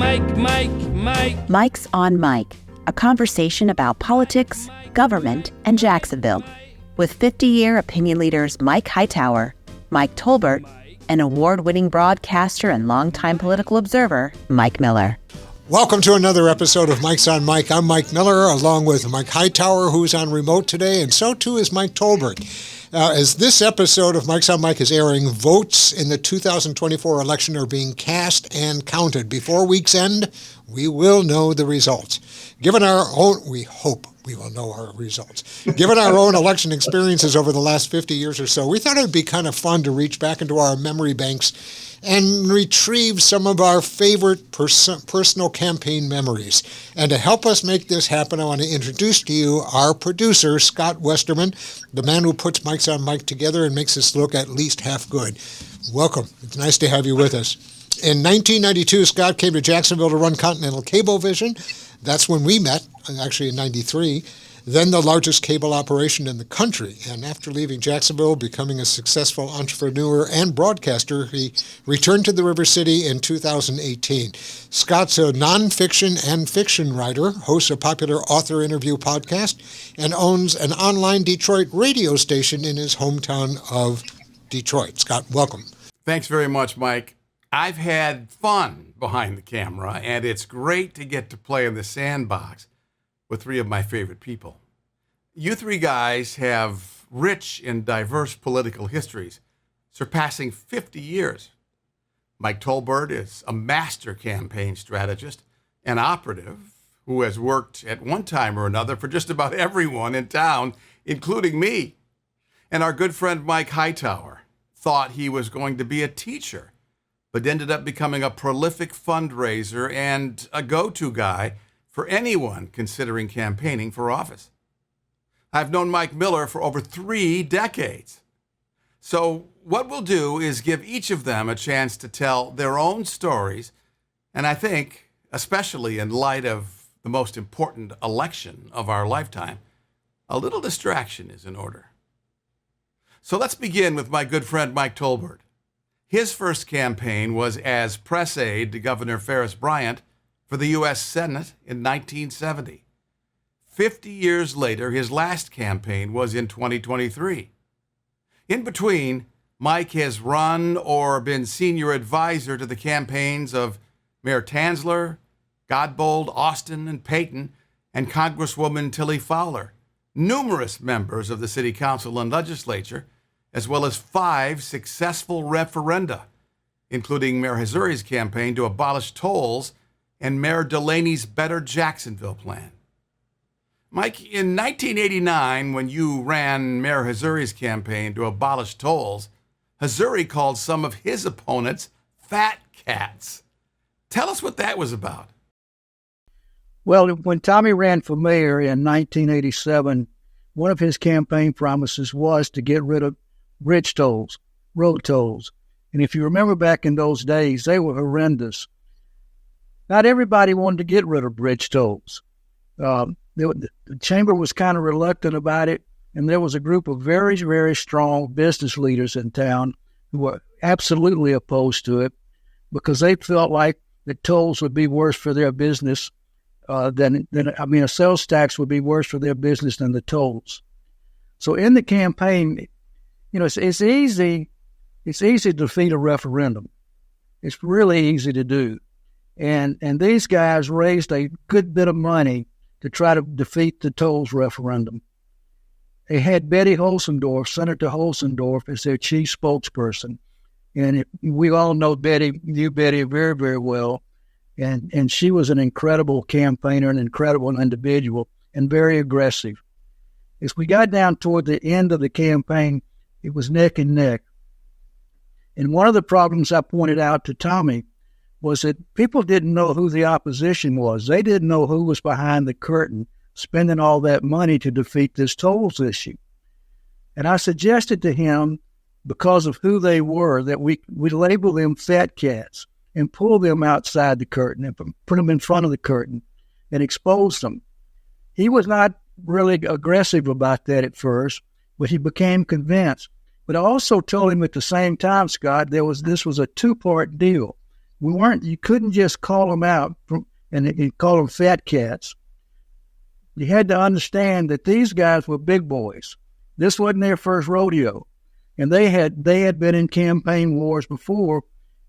Mike's on Mike, a conversation about politics, government, and Jacksonville, with 50-year opinion leaders Mike Hightower, Mike Tolbert, and award-winning broadcaster and longtime political observer, Mike Miller. Welcome to another episode of Mike's on Mike. I'm Mike Miller, along with Mike Hightower, who's on remote today, and so too is Mike Tolbert. As this episode of Mike's on Mike is airing, votes in the 2024 election are being cast and counted. Before week's end, we will know the results. We hope we will know our results. Given our own election experiences over the last 50 years or so, we thought it would be kind of fun to reach back into our memory banks and retrieve some of our favorite personal campaign memories. And to help us make this happen, I want to introduce to you our producer, Scott Westerman, the man who puts Mike's on Mike together and makes us look at least half good. Welcome. It's nice to have you with us. In 1992, Scott came to Jacksonville to run Continental Cablevision. That's when we met, actually in 93. Then the largest cable operation in the country. And after leaving Jacksonville, becoming a successful entrepreneur and broadcaster, he returned to the River City in 2018. Scott's a nonfiction and fiction writer, hosts a popular author interview podcast, and owns an online Detroit radio station in his hometown of Detroit. Scott, welcome. Thanks very much, Mike. I've had fun behind the camera, and it's great to get to play in the sandbox with three of my favorite people. You three guys have rich and diverse political histories, surpassing 50 years. Mike Tolbert is a master campaign strategist and operative who has worked at one time or another for just about everyone in town, including me. And our good friend Mike Hightower thought he was going to be a teacher, but ended up becoming a prolific fundraiser and a go-to guy for anyone considering campaigning for office. I've known Mike Miller for over 3 decades. So what we'll do is give each of them a chance to tell their own stories, and I think, especially in light of the most important election of our lifetime, a little distraction is in order. So let's begin with my good friend Mike Tolbert. His first campaign was as press aide to Governor Ferris Bryant for the U.S. Senate in 1970. 50 years later, his last campaign was in 2023. In between, Mike has run or been senior advisor to the campaigns of Mayor Tanzler, Godbold, Austin, and Payton, and Congresswoman Tilly Fowler, numerous members of the City Council and Legislature, as well as 5 successful referenda, including Mayor Hazuri's campaign to abolish tolls and Mayor Delaney's Better Jacksonville plan. Mike, in 1989, when you ran Mayor Hazuri's campaign to abolish tolls, Hazuri called some of his opponents fat cats. Tell us what that was about. Well, when Tommy ran for mayor in 1987, one of his campaign promises was to get rid of bridge tolls, road tolls. And if you remember back in those days, they were horrendous. Not everybody wanted to get rid of bridge tolls. The chamber was kind of reluctant about it, and there was a group of very, very strong business leaders in town who were absolutely opposed to it because they felt like the tolls would be worse for their business a sales tax would be worse for their business than the tolls. So in the campaign, it's easy to defeat a referendum. It's really easy to do. And these guys raised a good bit of money to try to defeat the tolls referendum. They had Betty Holsendorf, Senator Holsendorf, as their chief spokesperson. And we all knew Betty very, very well. And she was an incredible campaigner, an incredible individual, and very aggressive. As we got down toward the end of the campaign, it was neck and neck. And one of the problems I pointed out to Tommy was that people didn't know who the opposition was. They didn't know who was behind the curtain spending all that money to defeat this tolls issue. And I suggested to him, because of who they were, that we label them fat cats and pull them outside the curtain and put them in front of the curtain and expose them. He was not really aggressive about that at first, but he became convinced. But I also told him at the same time, Scott, this was a 2-part deal. You couldn't just call them out and call them fat cats. You had to understand that these guys were big boys. This wasn't their first rodeo. And they had been in campaign wars before.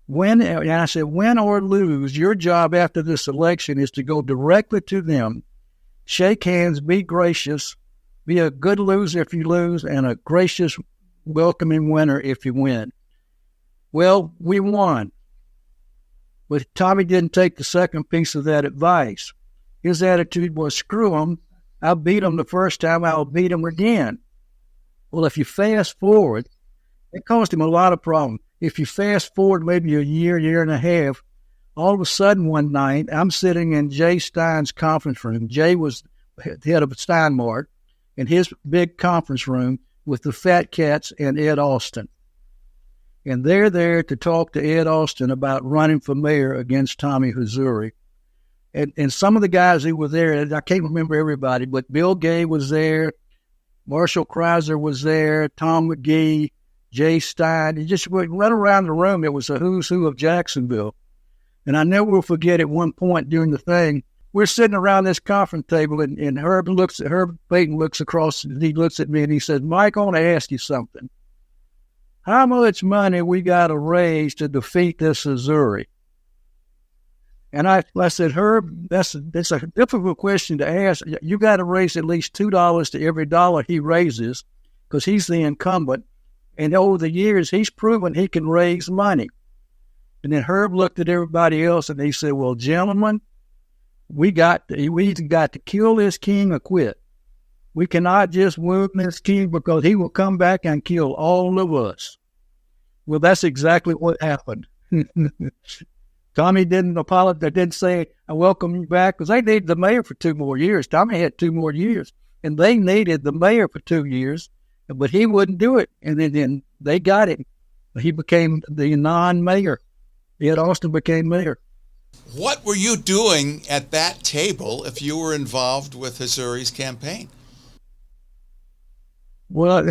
And I said, win or lose, your job after this election is to go directly to them, shake hands, be gracious, be a good loser if you lose, and a gracious, welcoming winner if you win. Well, we won. But Tommy didn't take the second piece of that advice. His attitude was, screw them. I beat them the first time, I'll beat them again. Well, if you fast forward, it caused him a lot of problems. If you fast forward maybe a year and a half, all of a sudden one night, I'm sitting in Jay Stein's conference room. Jay was the head of Steinmart, in his big conference room with the Fat Cats and Ed Austin. And they're there to talk to Ed Austin about running for mayor against Tommy Hazouri. And some of the guys who were there, I can't remember everybody, but Bill Gay was there, Marshall Kreiser was there, Tom McGee, Jay Stein. You just went right around the room. It was a who's who of Jacksonville. And I never will forget at one point during the thing, we're sitting around this conference table, and Herb Payton looks across, and he looks at me and he says, Mike, I want to ask you something. How much money we got to raise to defeat this Hazouri? And I said, Herb, that's a difficult question to ask. You got to raise at least $2 to every dollar he raises, because he's the incumbent. And over the years, he's proven he can raise money. And then Herb looked at everybody else and he said, well, gentlemen, we either got to kill this king or quit. We cannot just wound this king, because he will come back and kill all of us. Well, that's exactly what happened. Tommy didn't apologize, didn't say, I welcome you back, because they needed the mayor for 2 more years. Tommy had 2 more years, and they needed the mayor for 2 years, but he wouldn't do it. And then they got him. He became the non-mayor. Ed Austin became mayor. What were you doing at that table if you were involved with Hazouri's campaign? Well,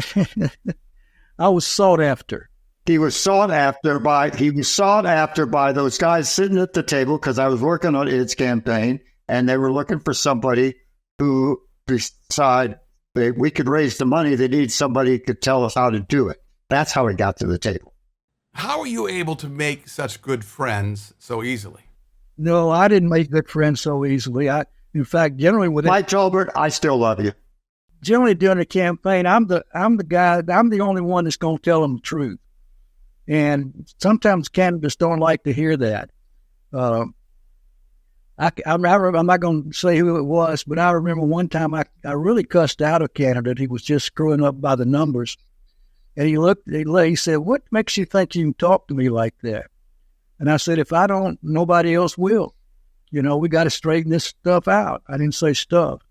I was sought after. He was sought after by those guys sitting at the table, because I was working on Ed's campaign, and they were looking for somebody who decided we could raise the money. They need somebody who could tell us how to do it. That's how it got to the table. How are you able to make such good friends so easily? No, I didn't make good friends so easily. In fact, generally with Mike Tolbert, I still love you. Generally during the campaign, I'm the only one that's going to tell them the truth. And sometimes candidates don't like to hear that. I'm not going to say who it was, but I remember one time I really cussed out a candidate. He was just screwing up by the numbers. And he said, what makes you think you can talk to me like that? And I said, if I don't, nobody else will. We got to straighten this stuff out. I didn't say stuff,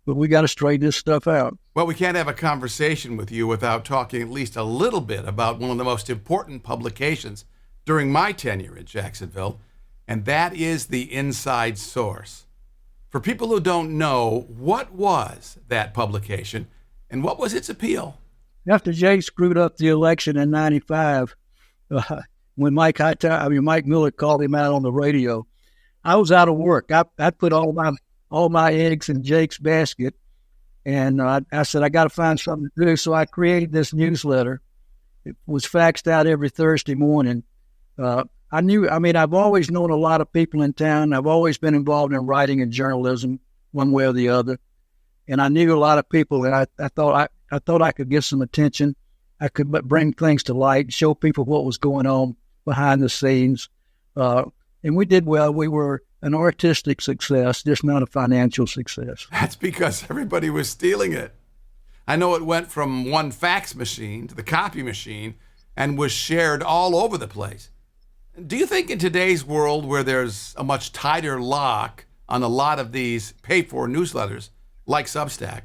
but we got to straighten this stuff out. Well, we can't have a conversation with you without talking at least a little bit about one of the most important publications during my tenure in Jacksonville, and that is the Inside Source. For people who don't know, what was that publication and what was its appeal? After Jay screwed up the election in '95, when Mike Miller called him out on the radio, I was out of work. I put all my eggs in Jake's basket, and I said, I got to find something to do. So I created this newsletter. It was faxed out every Thursday morning. I've always known a lot of people in town. I've always been involved in writing and journalism one way or the other. And I knew a lot of people, and I thought I could get some attention. I could bring things to light, show people what was going on behind the scenes. And we did well. We were an artistic success, just not a financial success. That's because everybody was stealing it. I know it went from one fax machine to the copy machine and was shared all over the place. Do you think in today's world, where there's a much tighter lock on a lot of these paid-for newsletters, like Substack,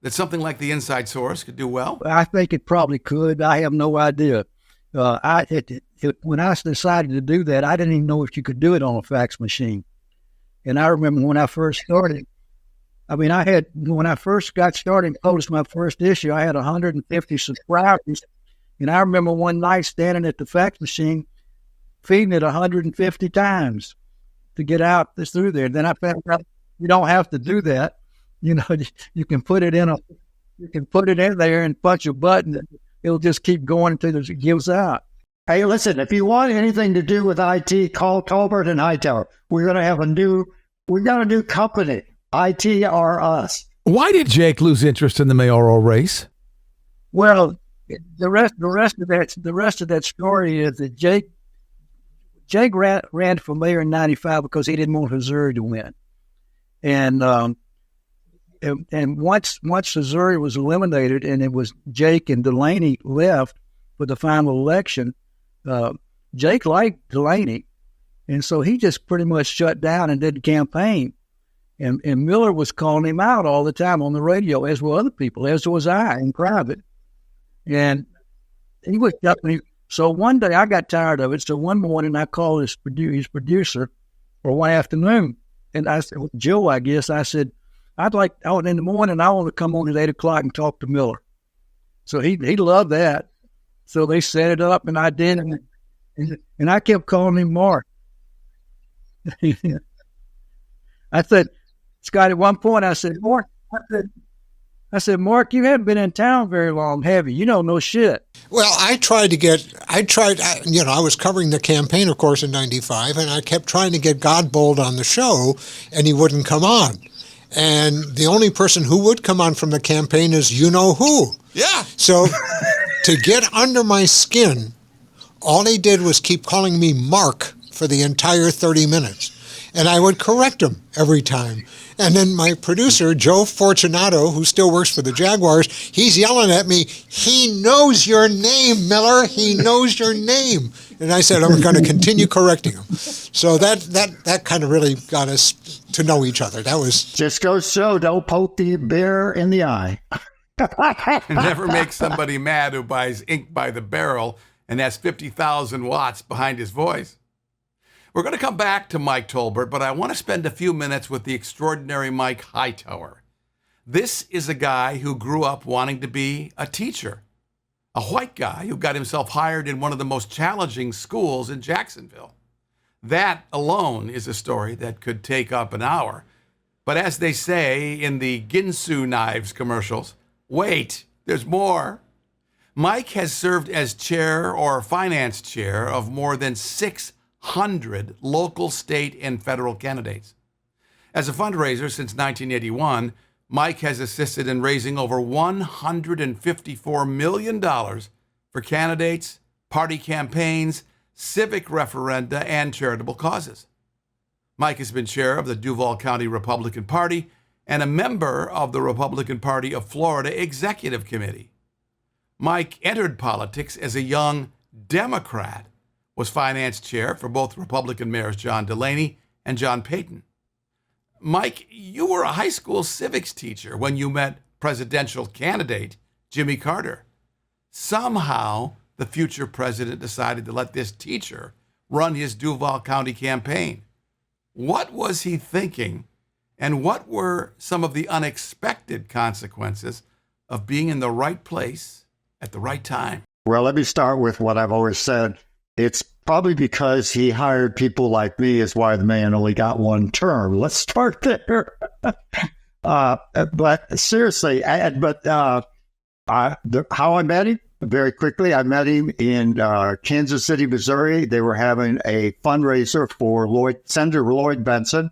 that something like the Inside Source could do well? I think it probably could. I have no idea. When I decided to do that, I didn't even know if you could do it on a fax machine. And I remember when I first started, when I first got started and published my first issue, I had 150 subscribers. And I remember one night standing at the fax machine, feeding it 150 times to get out this through there. Then I found out you don't have to do that. You know, you can put it in there and punch a button. It'll just keep going until it gives out. Hey, listen, if you want anything to do with IT, call Tolbert and Hightower. We've got a new company. IT are us. Why did Jake lose interest in the mayoral race? Well, the rest of that story is that Jake ran for mayor in '95 because he didn't want Missouri to win, and once Missouri was eliminated and it was Jake and Delaney left for the final election, Jake liked Delaney, and so he just pretty much shut down and didn't campaign. And Miller was calling him out all the time on the radio, as were other people, as was I in private. And he was up. So one day I got tired of it. So one morning I called his producer, or one afternoon, and I said, Joe, I guess, I said, in the morning, I want to come on at 8 o'clock and talk to Miller. So he loved that. So they set it up, and I did, and I kept calling him Mark. I said, Scott, at one point I said, Mark, Mark, you haven't been in town very long, have you? You don't know shit. Well, I was covering the campaign, of course, in '95, and I kept trying to get Godbold on the show, and he wouldn't come on. And the only person who would come on from the campaign is you-know-who. Yeah. So to get under my skin, all he did was keep calling me Mark for the entire 30 minutes. And I would correct him every time. And then my producer, Joe Fortunato, who still works for the Jaguars, he's yelling at me, he knows your name, Miller. He knows your name. And I said, I'm going to continue correcting him. So that kind of really got us to know each other. That was... Just goes so, don't poke the bear in the eye. Never make somebody mad who buys ink by the barrel and has 50,000 watts behind his voice. We're going to come back to Mike Tolbert, but I want to spend a few minutes with the extraordinary Mike Hightower. This is a guy who grew up wanting to be a teacher, a white guy who got himself hired in one of the most challenging schools in Jacksonville. That alone is a story that could take up an hour. But as they say in the Ginsu Knives commercials, wait, there's more. Mike has served as chair or finance chair of more than 600 local, state, and federal candidates. As a fundraiser since 1981, Mike has assisted in raising over $154 million for candidates, party campaigns, civic referenda, and charitable causes. Mike has been chair of the Duval County Republican Party and a member of the Republican Party of Florida Executive Committee. Mike entered politics as a young Democrat, was finance chair for both Republican mayors John Delaney and John Payton. Mike, you were a high school civics teacher when you met presidential candidate Jimmy Carter. Somehow, the future president decided to let this teacher run his Duval County campaign. What was he thinking, and what were some of the unexpected consequences of being in the right place at the right time? Well, let me start with what I've always said. It's probably because he hired people like me is why the man only got one term. Let's start there. But seriously, how I met him? Very quickly, I met him in Kansas City, Missouri. They were having a fundraiser for Senator Lloyd Bentsen,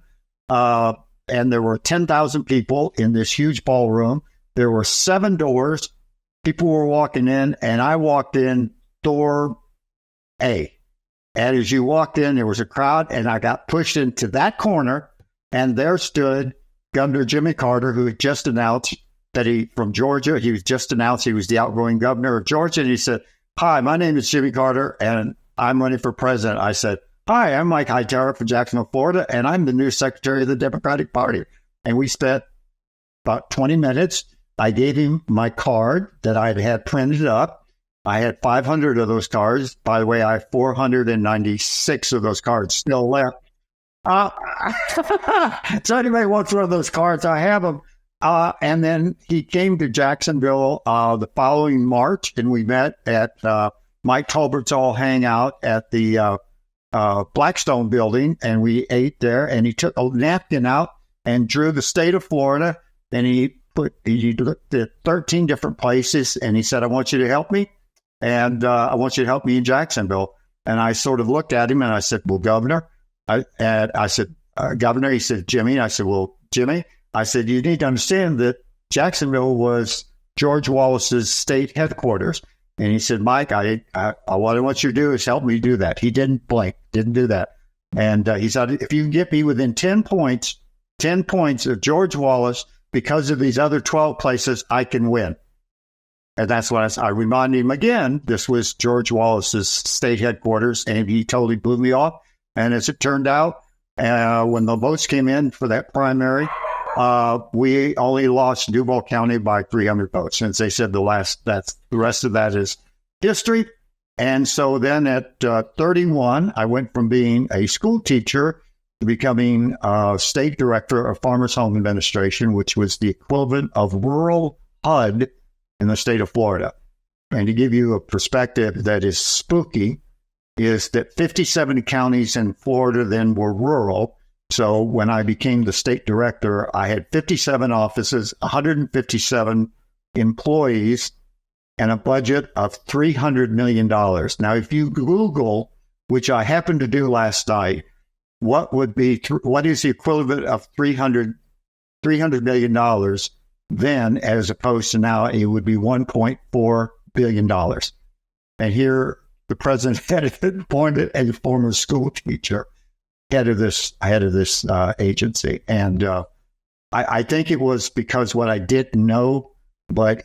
and there were 10,000 people in this huge ballroom. There were 7 doors. People were walking in, and I walked in door A. And as you walked in, there was a crowd, and I got pushed into that corner, and there stood Governor Jimmy Carter, who had just announced that from Georgia, he was just announced he was the outgoing governor of Georgia, and he said, "Hi, my name is Jimmy Carter, and I'm running for president." I said, "Hi, I'm Mike Hightower from Jacksonville, Florida, and I'm the new secretary of the Democratic Party." And we spent about 20 minutes. I gave him my card that I had printed up. I had 500 of those cards. By the way, I have 496 of those cards still left. So anybody wants one of those cards, I have them. And then he came to Jacksonville the following March, and we met at Mike Tolbert's all hangout at the Blackstone building, and we ate there. And he took a napkin out and drew the state of Florida, and he looked at 13 different places, and he said, I want you to help me, and I want you to help me in Jacksonville. And I sort of looked at him, and I said, well, Governor. I said, Governor. He said, Jimmy. I said, well, Jimmy. I said, you need to understand that Jacksonville was George Wallace's state headquarters. And he said, Mike, what I want you to do is help me do that. He didn't blink, didn't do that. And he said, if you can get me within 10 points of George Wallace because of these other 12 places, I can win. And that's what I reminded him again. This was George Wallace's state headquarters, and he totally blew me off. And as it turned out, when the votes came in for that primary, we only lost Duval County by 300 votes. Since they said the rest of that is history. And so then at 31, I went from being a school teacher to becoming state director of Farmers Home Administration, which was the equivalent of rural HUD in the state of Florida. And to give you a perspective that is spooky, is that 57 counties in Florida then were rural. So when I became the state director, I had 57 offices, 157 employees, and a budget of $300 million. Now, if you Google, which I happened to do last night, what is the equivalent of $300 million then, as opposed to now, it would be $1.4 billion. And here, the president had appointed a former school teacher head of this agency. And I think it was because what I didn't know, but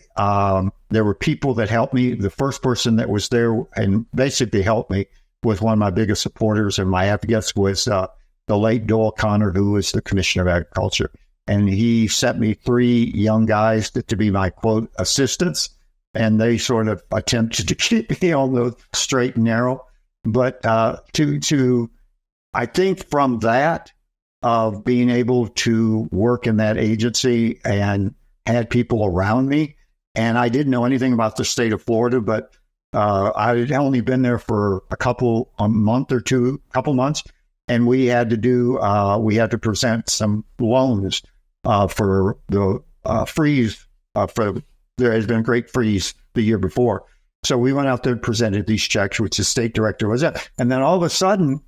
there were people that helped me. The first person that was there and basically helped me was one of my biggest supporters and my advocates was the late Doyle Connor, who was the Commissioner of Agriculture. And he sent me 3 young guys to be my, quote, assistants. And they sort of attempted to keep me on the straight and narrow. But I think from that, of being able to work in that agency and had people around me, and I didn't know anything about the state of Florida, but I had only been there for a months, and we had to present some loans for the freeze. There has been a great freeze the year before. So we went out there and presented these checks, which the state director was at. And then all of a sudden,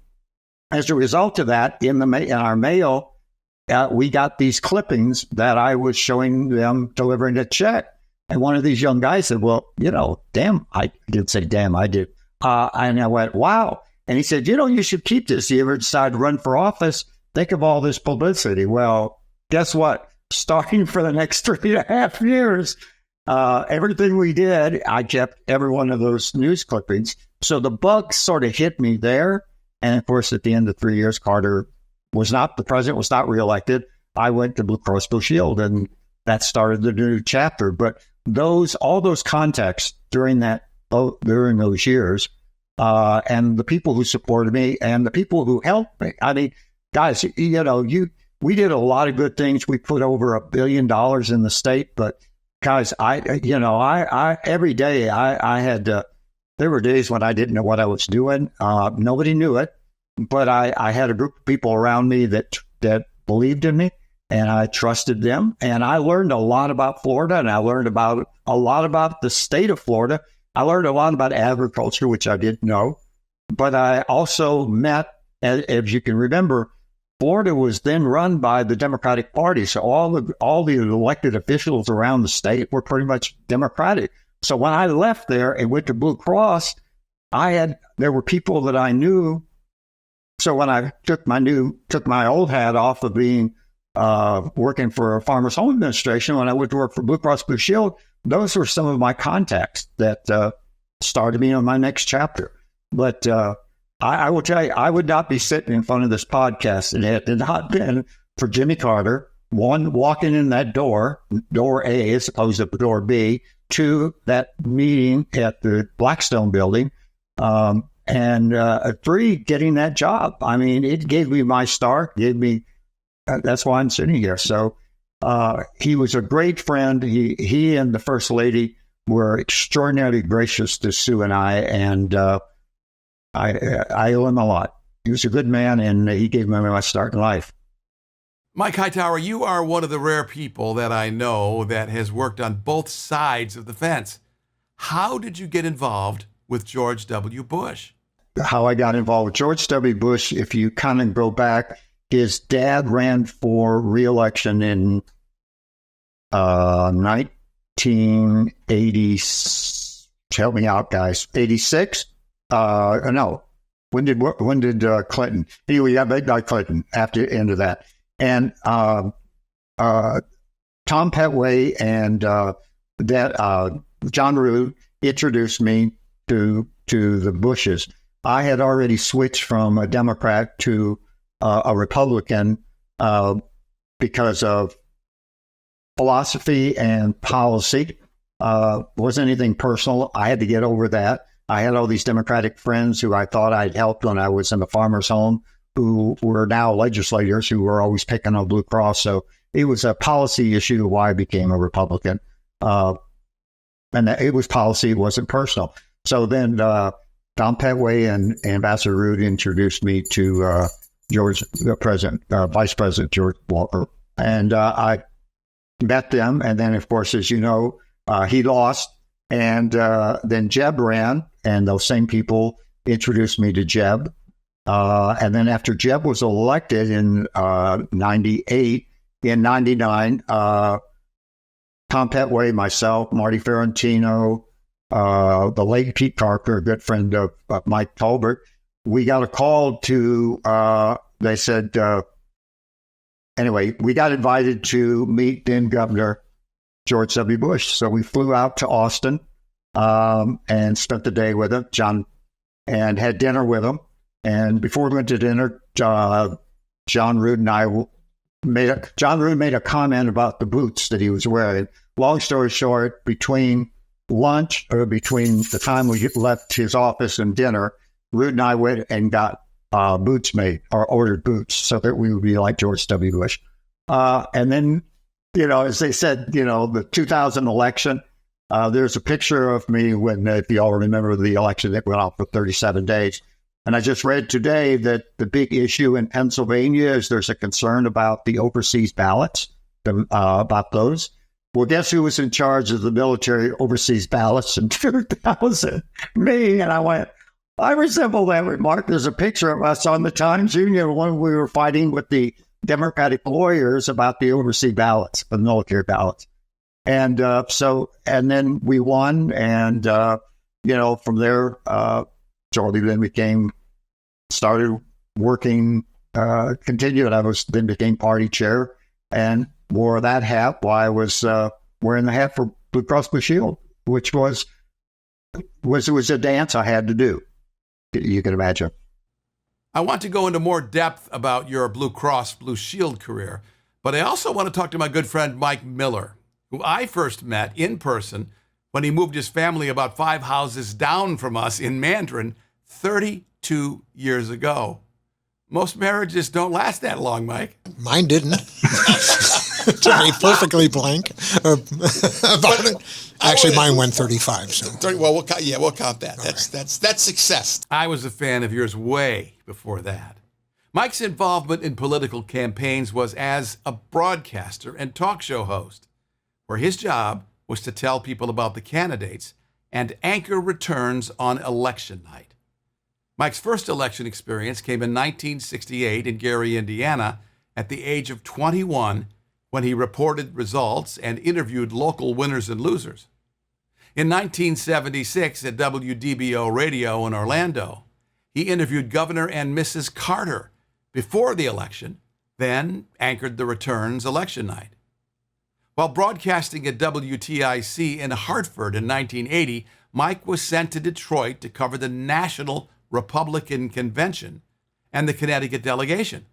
as a result of that, in our mail, we got these clippings that I was showing them delivering a check. And one of these young guys said, well, damn, I did say, damn, I did. And I went, wow. And he said, you should keep this. You ever decide to run for office, think of all this publicity. Well, guess what? Starting for the next 3.5 years, everything we did, I kept every one of those news clippings. So the bug sort of hit me there. And of course, at the end of 3 years, the president was not reelected. I went to Blue Cross Blue Shield, and that started the new chapter. But all those contexts during those years, and the people who supported me and the people who helped me. I mean, guys, we did a lot of good things. We put over $1 billion in the state, but guys, every day I had to. There were days when I didn't know what I was doing. Nobody knew it, but I had a group of people around me that believed in me, and I trusted them. And I learned a lot about Florida, and I learned a lot about the state of Florida. I learned a lot about agriculture, which I didn't know. But I also met, as you can remember, Florida was then run by the Democratic Party. So all the elected officials around the state were pretty much Democratic. So when I left there and went to Blue Cross, there were people that I knew. So when I took my old hat off of being working for Farmers Home Administration, when I went to work for Blue Cross Blue Shield, those were some of my contacts that started me on my next chapter. But I will tell you, I would not be sitting in front of this podcast and it had not been for Jimmy Carter, one, walking in that door A as opposed to door B, 2, that meeting at the Blackstone building, and 3, getting that job. I mean, it gave me my start, that's why I'm sitting here. So he was a great friend. He and the First Lady were extraordinarily gracious to Sue and I, and I owe him a lot. he was a good man, and he gave me my start in life. Mike Hightower, you are one of the rare people that I know that has worked on both sides of the fence. How did you get involved with George W. Bush? How I got involved with George W. Bush, if you kind of go back, his dad ran for re-election in 1980. Help me out, guys. 86? No. When did Clinton? Anyway, yeah, not Clinton. After the end of that, and Tom Petway and John Rood introduced me to the Bushes. I had already switched from a Democrat to a Republican because of philosophy and policy. Wasn't anything personal. I had to get over that. I had all these Democratic friends who I thought I'd helped when I was in the farmer's home, who were now legislators who were always picking on Blue Cross. So it was a policy issue why I became a Republican. And it was policy, it wasn't personal. So then Tom Petway and Ambassador Rood introduced me to Vice President George Walker. And I met them. And then, of course, as you know, he lost. And then Jeb ran, and those same people introduced me to Jeb. And then after Jeb was elected in 98, in 99, Tom Petway, myself, Marty Ferrantino, the late Pete Parker, a good friend of Mike Tolbert, we got a call to, they said, anyway, we got invited to meet then Governor George W. Bush. So we flew out to Austin and spent the day with him, John, and had dinner with him. And before we went to dinner, John Rood and I John Rood made a comment about the boots that he was wearing. Long story short, between lunch or between the time we left his office and dinner, Rood and I went and got boots made or ordered boots so that we would be like George W. Bush. And then, as they said, the 2000 election, there's a picture of me when, if you all remember the election that went on for 37 days. And I just read today that the big issue in Pennsylvania is there's a concern about the overseas ballots, about those. Well, guess who was in charge of the military overseas ballots in 2000? Me. And I went, I resemble that remark. There's a picture of us on the Times Union when we were fighting with the Democratic lawyers about the overseas ballots, the military ballots. And then we won. And, from there, Charlie then started working, continued. I then became party chair and wore that hat while I was wearing the hat for Blue Cross Blue Shield, which was a dance I had to do. You can imagine. I want to go into more depth about your Blue Cross Blue Shield career, but I also want to talk to my good friend Mike Miller, who I first met in person when he moved his family about 5 houses down from us in Mandarin 32 yees ago. Most marriages don't last that long, Mike. Mine didn't. To be perfectly blank about it. Actually, mine went 35. So. Well, we'll count that. That's success. I was a fan of yours way before that. Mike's involvement in political campaigns was as a broadcaster and talk show host, where his job was to tell people about the candidates and anchor returns on election night. Mike's first election experience came in 1968 in Gary, Indiana, at the age of 21, when he reported results and interviewed local winners and losers. In 1976 at WDBO Radio in Orlando, he interviewed Governor and Mrs. Carter before the election, then anchored the returns election night. While broadcasting at WTIC in Hartford in 1980, Mike was sent to Detroit to cover the National Republican Convention and the Connecticut delegation,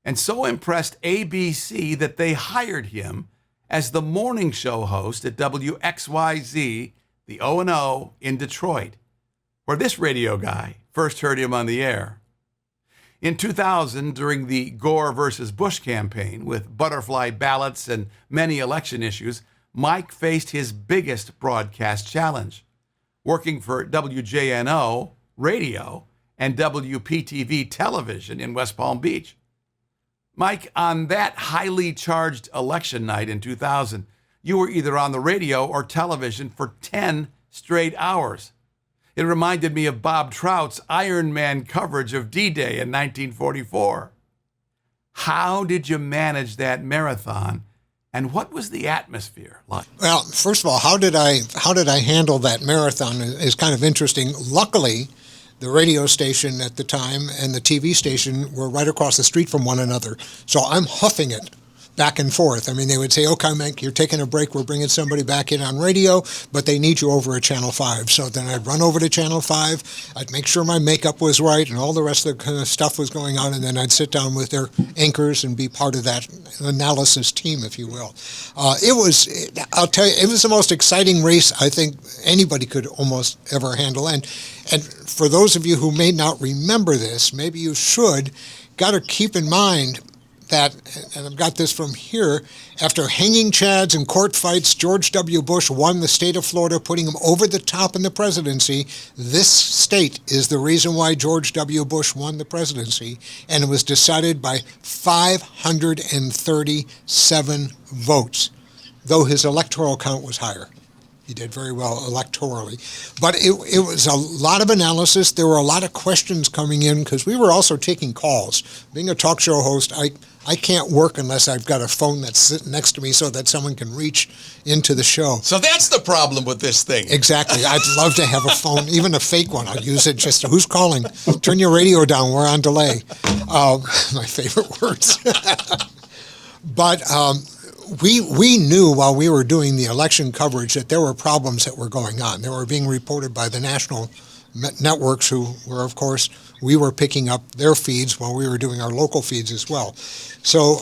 and so impressed ABC that they hired him as the morning show host at WXYZ, the O&O in Detroit, where this radio guy first heard him on the air. In 2000, during the Gore versus Bush campaign, with butterfly ballots and many election issues, Mike faced his biggest broadcast challenge, working for WJNO radio and WPTV television in West Palm Beach. Mike, on that highly charged election night in 2000, you were either on the radio or television for 10 straight hours. It reminded me of Bob Trout's Iron Man coverage of D-Day in 1944. How did you manage that marathon, and what was the atmosphere like? Well, first of all, how did I handle that marathon is kind of interesting. Luckily, the radio station at the time and the TV station were right across the street from one another, so I'm huffing it back and forth. I mean, they would say, okay, Mike, you're taking a break. We're bringing somebody back in on radio, but they need you over at Channel 5. So then I'd run over to Channel 5. I'd make sure my makeup was right and all the rest of the kind of stuff was going on, and then I'd sit down with their anchors and be part of that analysis team, if you will. I'll tell you, it was the most exciting race I think anybody could almost ever handle. And for those of you who may not remember this, maybe you should, got to keep in mind that, and I've got this from here, after hanging chads and court fights, George W. Bush won the state of Florida, putting him over the top in the presidency. This state is the reason why George W. Bush won the presidency, and it was decided by 537 votes, though his electoral count was higher. He did very well electorally. But it was a lot of analysis. There were a lot of questions coming in because we were also taking calls. Being a talk show host, I can't work unless I've got a phone that's sitting next to me so that someone can reach into the show. So that's the problem with this thing. Exactly. I'd love to have a phone, even a fake one. I'll use it just, who's calling? Turn your radio down. We're on delay. My favorite words. But we knew while we were doing the election coverage that there were problems that were going on. They were being reported by the national networks who were, of course, we were picking up their feeds while we were doing our local feeds as well. So,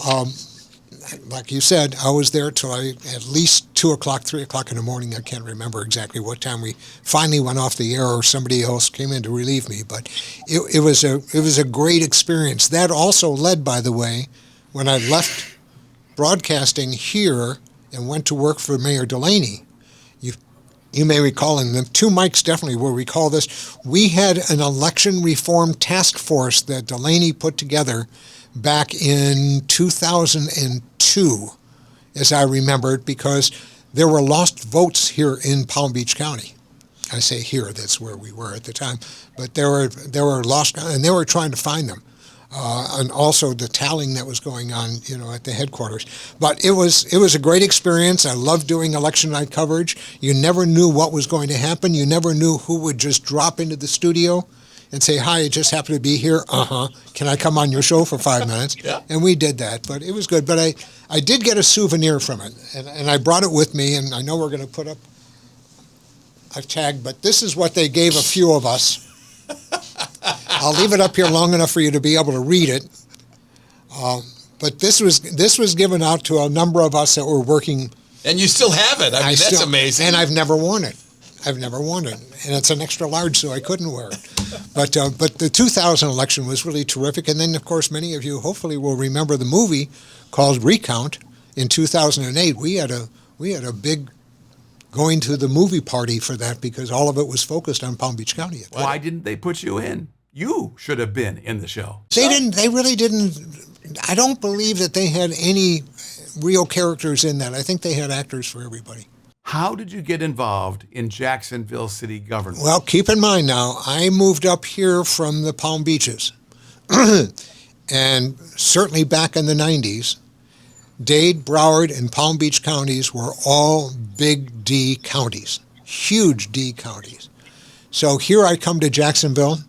like you said, I was there till at least 2 o'clock, 3 o'clock in the morning. I can't remember exactly what time we finally went off the air or somebody else came in to relieve me. But it was a great experience. That also led, by the way, when I left broadcasting here and went to work for Mayor Delaney. You may recall, and the two Mikes definitely will recall this, we had an election reform task force that Delaney put together back in 2002, as I remember it, because there were lost votes here in Palm Beach County. I say here, that's where we were at the time, but there were lost, and they were trying to find them. And also the tallying that was going on, at the headquarters. But it was a great experience. I loved doing election night coverage. You never knew what was going to happen. You never knew who would just drop into the studio and say, hi, I just happen to be here. Can I come on your show for 5 minutes? Yeah. And we did that, but it was good. But I did get a souvenir from it, and I brought it with me, and I know we're going to put up a tag, but this is what they gave a few of us. I'll leave it up here long enough for you to be able to read it. But this was given out to a number of us that were working. And you still have it. I mean, that's amazing. And I've never worn it. And it's an extra large, so I couldn't wear it. But the 2000 election was really terrific. And then, of course, many of you hopefully will remember the movie called Recount in 2008. We had a big going to the movie party for that because all of it was focused on Palm Beach County. Why didn't they put you in? You should have been in the show. They really didn't. I don't believe that they had any real characters in that. I think they had actors for everybody. How did you get involved in Jacksonville city government? Well, keep in mind now, I moved up here from the Palm Beaches. And certainly back in the 90s, Dade, Broward, and Palm Beach counties were all big D counties, huge D counties. So here I come to Jacksonville,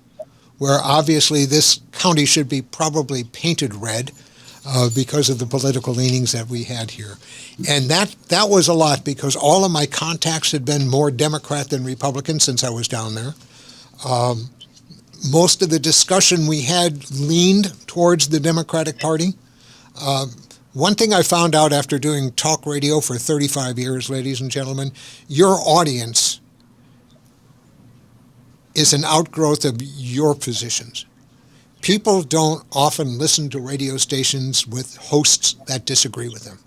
where obviously this county should be probably painted red because of the political leanings that we had here. And that was a lot because all of my contacts had been more Democrat than Republican since I was down there. Most of the discussion we had leaned towards the Democratic Party. One thing I found out after doing talk radio for 35 years, ladies and gentlemen, your audience is an outgrowth of your positions. People don't often listen to radio stations with hosts that disagree with them.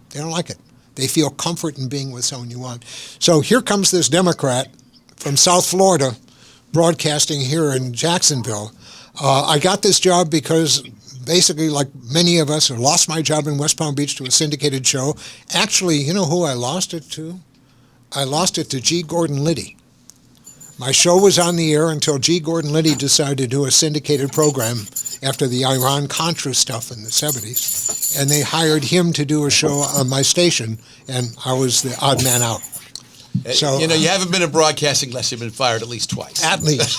They don't like it. They feel comfort in being with someone you want. So here comes this Democrat from South Florida broadcasting here in Jacksonville. I got this job because basically, like many of us, I lost my job in West Palm Beach to a syndicated show. Actually, you know who I lost it to? I lost it to G. Gordon Liddy. My show was on the air until G. Gordon Liddy decided to do a syndicated program after the Iran-Contra stuff in the 70s. And they hired him to do a show on my station, and I was the odd man out. So, you haven't been in broadcasting unless you've been fired at least twice. At least.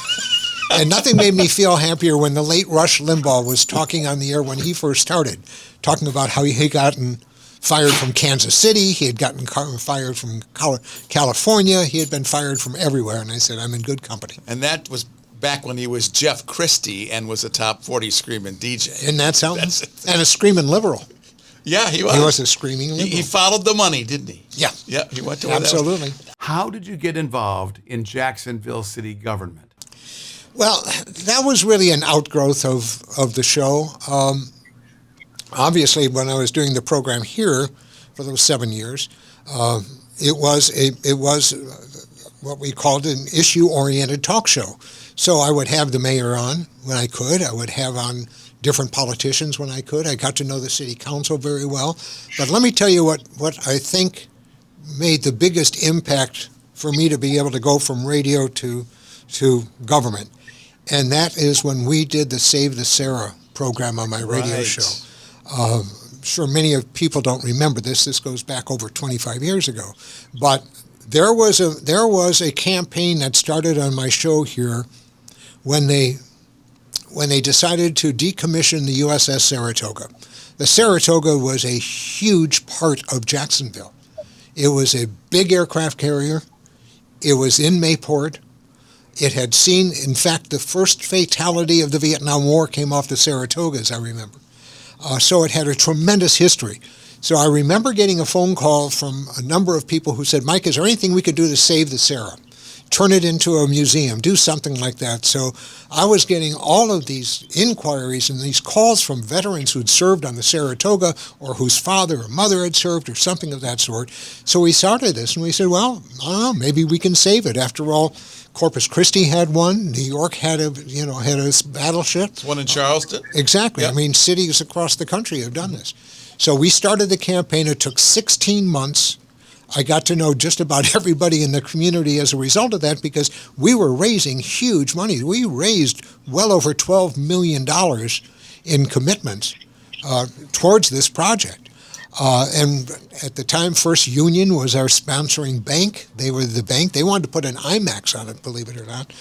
And nothing made me feel happier when the late Rush Limbaugh was talking on the air when he first started, talking about how he had gotten fired from Kansas City, he had gotten fired from California, he had been fired from everywhere. And I said, I'm in good company. And that was back when he was Jeff Christie and was a top 40 screaming DJ. And that's how, and a screaming liberal. Yeah, he was. He was a screaming liberal. He followed the money, didn't he? Yeah. Yeah, he went to Absolutely. How did you get involved in Jacksonville city government? Well, that was really an outgrowth of the show. Obviously, when I was doing the program here for those 7 years, it was what we called an issue-oriented talk show. So I would have the mayor on when I could. I would have on different politicians when I could. I got to know the city council very well. But let me tell you what I think made the biggest impact for me to be able to go from radio to government. And that is when we did the Save the Sarah program on my radio show. Sure, many of people don't remember this. This goes back over 25 years ago. But there was a campaign that started on my show here when they decided to decommission the USS Saratoga. The Saratoga was a huge part of Jacksonville. It was a big aircraft carrier. It was in Mayport. It had seen, in fact, the first fatality of the Vietnam War came off the Saratoga, as I remember. So it had a tremendous history. So I remember getting a phone call from a number of people who said, Mike, is there anything we could do to save the Sarah? Turn it into a museum, do something like that. So I was getting all of these inquiries and these calls from veterans who'd served on the Saratoga or whose father or mother had served or something of that sort. So we started this and we said, well, I don't know, maybe we can save it. After all, Corpus Christi had one. New York had a battleship. It's one in Charleston. Exactly. Yep. I mean, cities across the country have done this. So we started the campaign. It took 16 months. I got to know just about everybody in the community as a result of that because we were raising huge money. We raised well over $12 million in commitments towards this project. And at the time, First Union was our sponsoring bank. They were the bank. They wanted to put an IMAX on it, believe it or not.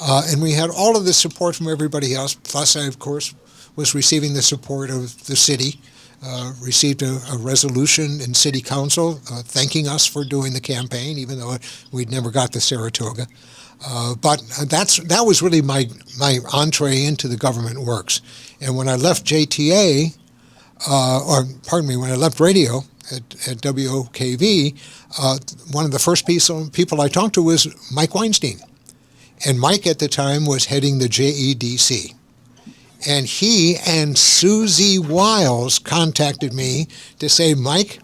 And we had all of the support from everybody else. Plus, I, of course, was receiving the support of the city. Received a resolution in city council thanking us for doing the campaign, even though we'd never got the Saratoga. But that was really my entree into the government works. And when I left JTA, when I left radio at WOKV, one of the first people I talked to was Mike Weinstein. And Mike at the time was heading the JEDC. And he and Susie Wiles contacted me to say, Mike,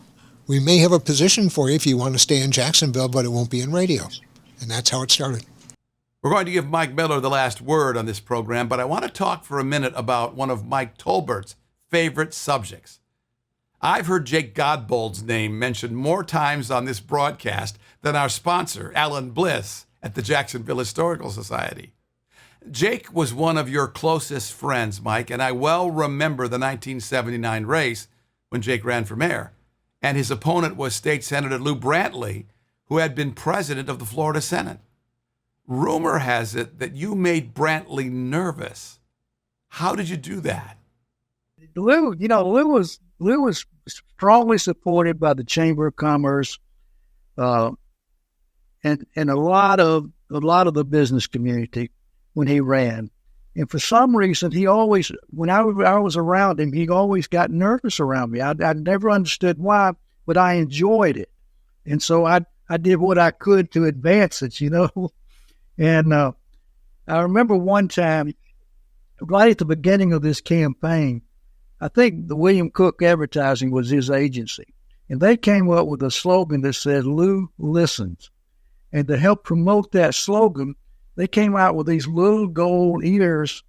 we may have a position for you if you want to stay in Jacksonville, but it won't be in radio. And that's how it started. We're going to give Mike Miller the last word on this program, but I want to talk for a minute about one of Mike Tolbert's favorite subjects. I've heard Jake Godbold's name mentioned more times on this broadcast than our sponsor, Alan Bliss, at the Jacksonville Historical Society. Jake was one of your closest friends, Mike, and I well remember the 1979 race when Jake ran for mayor, and his opponent was State Senator Lou Brantley, who had been president of the Florida Senate. Rumor has it that you made Brantley nervous. How did you do that? Lou was strongly supported by the Chamber of Commerce, and a lot of the business community when he ran. And for some reason, he always, when I was around him, he always got nervous around me. I never understood why, but I enjoyed it. And so I did what I could to advance it, And I remember one time, right at the beginning of this campaign, I think the William Cook Advertising was his agency. And they came up with a slogan that said, Lou listens. And to help promote that slogan, they came out with these little gold ears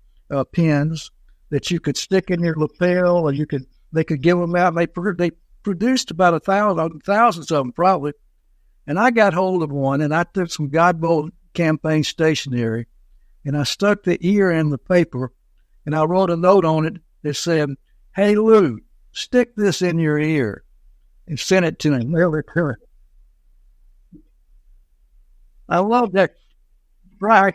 pins that you could stick in your lapel, and they could give them out. And they produced about 1,000 of them probably. And I got hold of one, and I took some Godbolt campaign stationery, and I stuck the ear in the paper, and I wrote a note on it that said, "Hey, Lou, stick this in your ear," and sent it to him. I love that. Right,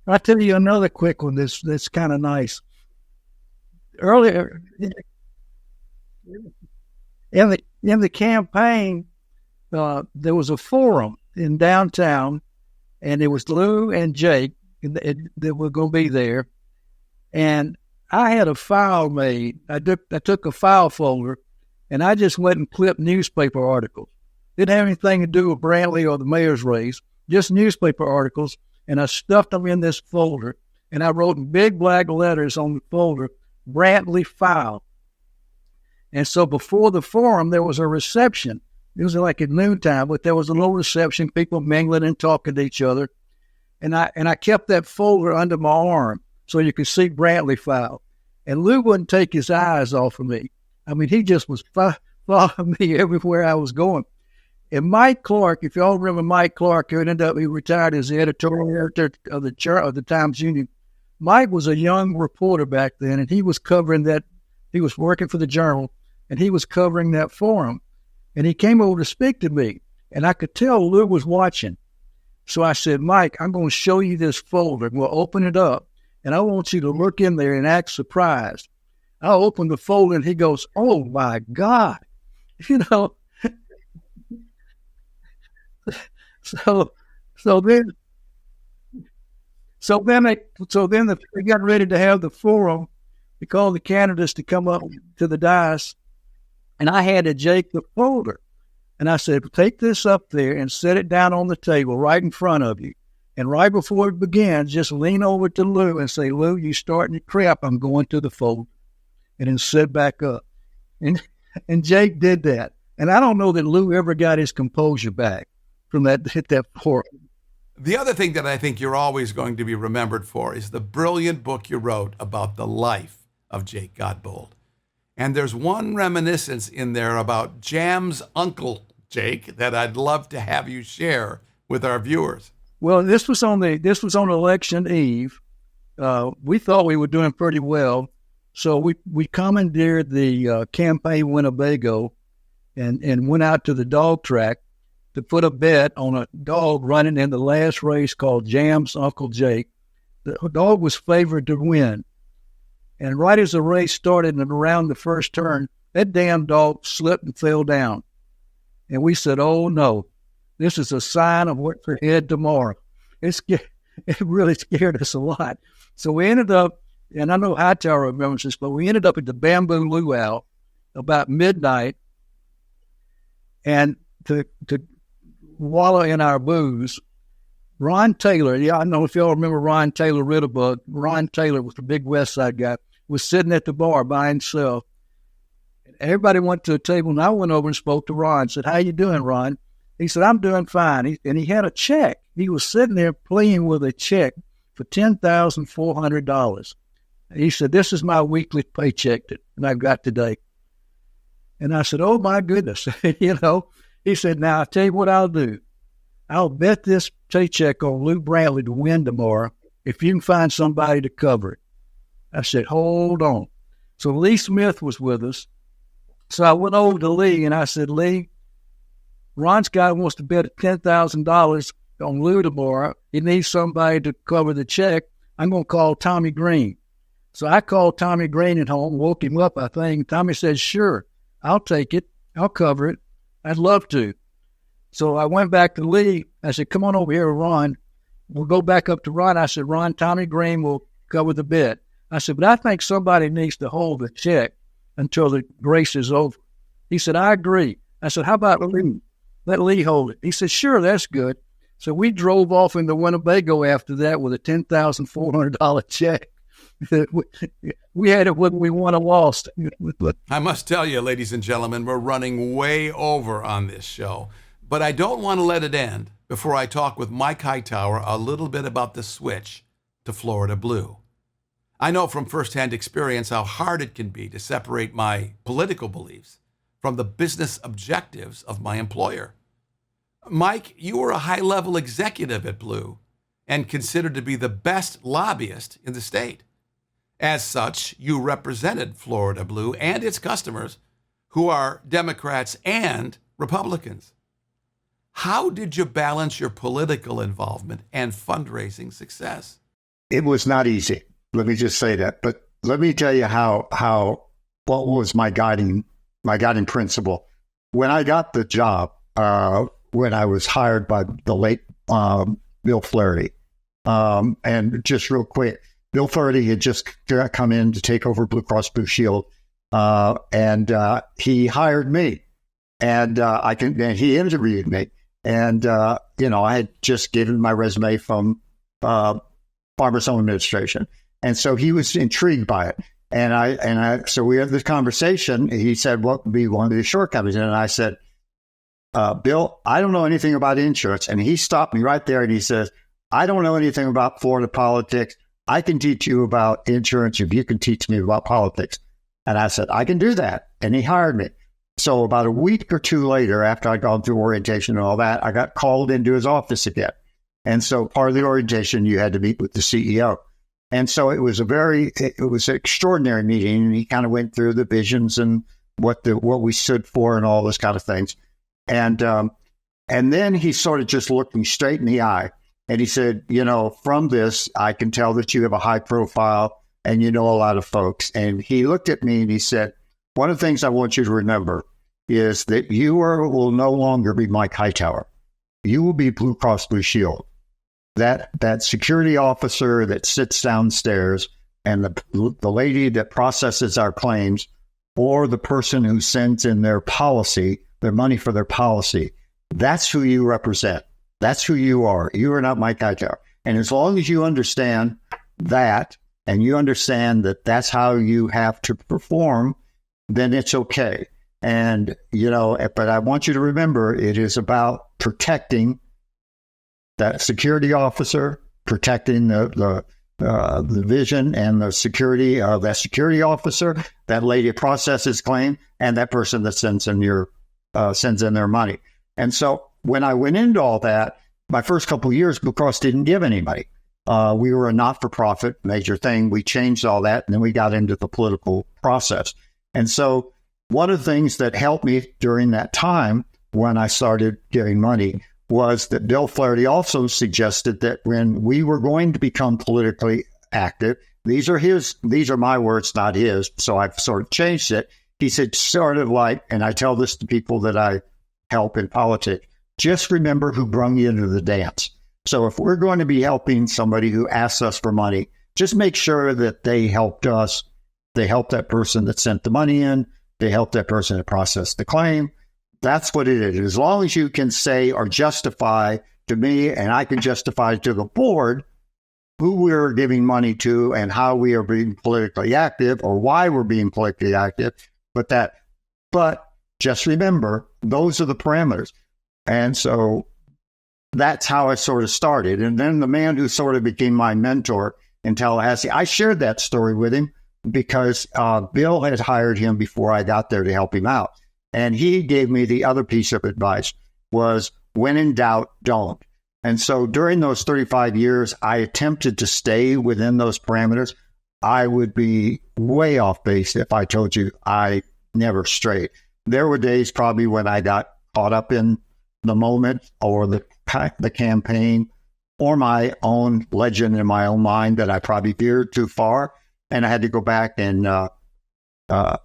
I'll tell you another quick one that's kind of nice. Earlier in the campaign, there was a forum in downtown, and it was Lou and Jake that were going to be there. And I had a file made. I took a file folder, and I just went and clipped newspaper articles. Didn't have anything to do with BRATLEY or the mayor's race, just newspaper articles. And I stuffed them in this folder, and I wrote in big black letters on the folder, BRATLEY FILE. And so before the forum, there was a reception. It was like at noontime, but there was a little reception, people mingling and talking to each other. And I kept that folder under my arm so you could see BRATLEY FILE. And Lou wouldn't take his eyes off of me. I mean, he just was following me everywhere I was going. And Mike Clark, if y'all remember Mike Clark, he retired as the editorial editor of the Times Union. Mike was a young reporter back then, and he was covering that. He was working for the Journal, and he was covering that forum. And he came over to speak to me, and I could tell Lou was watching. So I said, "Mike, I'm going to show you this folder. We'll open it up, and I want you to look in there and act surprised." I opened the folder, and he goes, "Oh, my God." You know, So then we got ready to have the forum. We called the candidates to come up to the dais, and I handed Jake the folder, and I said, "Take this up there and set it down on the table right in front of you. And right before it begins, just lean over to Lou and say, 'Lou, you starting to crap. I'm going to the folder,' and then sit back up." And Jake did that, and I don't know that Lou ever got his composure back from that forum. The other thing that I think you're always going to be remembered for is the brilliant book you wrote about the life of Jake Godbolt. And there's one reminiscence in there about Jam's uncle, Jake, that I'd love to have you share with our viewers. Well, this was on election eve. We thought we were doing pretty well, so we commandeered the campaign Winnebago and went out to the dog track to put a bet on a dog running in the last race called Jam's Uncle Jake. The dog was favored to win. And right as the race started and around the first turn, that damn dog slipped and fell down. And we said, "Oh, no, this is a sign of what's ahead tomorrow." It really scared us a lot. So we ended up, and I know Hightower remembers this, but we ended up at the Bamboo Luau about midnight, and to wallow in our booze, Ron Taylor, I don't know if y'all remember Ron Taylor Ritterbug. Ron Taylor was the big West Side guy, was sitting at the bar by himself. Everybody went to a table, and I went over and spoke to Ron, said, "How you doing, Ron?" He said, "I'm doing fine." And he had a check. He was sitting there playing with a check for $10,400. He said, "This is my weekly paycheck that I've got today." And I said, "Oh, my goodness." He said, "Now, I'll tell you what I'll do. I'll bet this paycheck on Lou BRATLEY to win tomorrow if you can find somebody to cover it." I said, "Hold on." So Lee Smith was with us. So I went over to Lee, and I said, "Lee, Ron's guy wants to bet $10,000 on Lou tomorrow. He needs somebody to cover the check. I'm going to call Tommy Green." So I called Tommy Green at home, woke him up, I think. Tommy said, "Sure, I'll take it. I'll cover it. I'd love to." So I went back to Lee. I said, "Come on over here, Ron. We'll go back up to Ron." I said, "Ron, Tommy Green will cover the bet." I said, "But I think somebody needs to hold the check until the race is over." He said, "I agree." I said, "How about Lee? Let Lee hold it." He said, "Sure, that's good." So we drove off into Winnebago after that with a $10,400 check. We had it whether we won or lost. I must tell you, ladies and gentlemen, we're running way over on this show, but I don't want to let it end before I talk with Mike Hightower a little bit about the switch to Florida Blue. I know from firsthand experience how hard it can be to separate my political beliefs from the business objectives of my employer. Mike, you were a high-level executive at Blue and considered to be the best lobbyist in the state. As such, you represented Florida Blue and its customers, who are Democrats and Republicans. How did you balance your political involvement and fundraising success? It was not easy. Let me just say that. But let me tell you what was my guiding principle. When I got the job, when I was hired by the late Bill Flaherty, and just real quick, Bill Flaherty had just come in to take over Blue Cross Blue Shield, and he hired me, and he interviewed me, and I had just given my resume from Farmers Home Administration, and so he was intrigued by it, so we had this conversation. He said, "What would be one of the shortcomings?" And I said, "Bill, I don't know anything about insurance," and he stopped me right there, and he says, "I don't know anything about Florida politics. I can teach you about insurance if you can teach me about politics." And I said, "I can do that." And he hired me. So about a week or two later, after I'd gone through orientation and all that, I got called into his office again. And so part of the orientation, you had to meet with the CEO. And so it was an extraordinary meeting. And he kind of went through the visions and what we stood for and all those kind of things. And then he sort of just looked me straight in the eye. And he said, "From this, I can tell that you have a high profile and you know a lot of folks." And he looked at me and he said, "One of the things I want you to remember is that you will no longer be Mike Hightower. You will be Blue Cross Blue Shield. That security officer that sits downstairs and the lady that processes our claims, or the person who sends in their money for their policy, that's who you represent. That's who you are. You are not Mike Hightower." And as long as you understand that, and you understand that that's how you have to perform, then it's okay. And, but I want you to remember, it is about protecting that security officer, protecting the vision and the security of that security officer, that lady that processes claim, and that person that sends in their money. And so when I went into all that, my first couple of years, Blue Cross didn't give anybody. We were a not-for-profit major thing. We changed all that, and then we got into the political process. And so one of the things that helped me during that time when I started giving money was that Bill Flaherty also suggested that when we were going to become politically active, these are my words, not his, so I've sort of changed it. He said, sort of like, and I tell this to people that I help in politics, just remember who brung you into the dance. So if we're going to be helping somebody who asks us for money, just make sure that they helped us. They helped that person that sent the money in. They helped that person that processed the claim. That's what it is. As long as you can say or justify to me, and I can justify to the board, who we're giving money to and how we are being politically active or why we're being politically active. But just remember, those are the parameters. And so that's how I sort of started. And then the man who sort of became my mentor in Tallahassee, I shared that story with him because Bill had hired him before I got there to help him out. And he gave me the other piece of advice was, when in doubt, don't. And so during those 35 years, I attempted to stay within those parameters. I would be way off base if I told you I never strayed. There were days probably when I got caught up in the moment or the campaign or my own legend in my own mind that I probably veered too far. And I had to go back and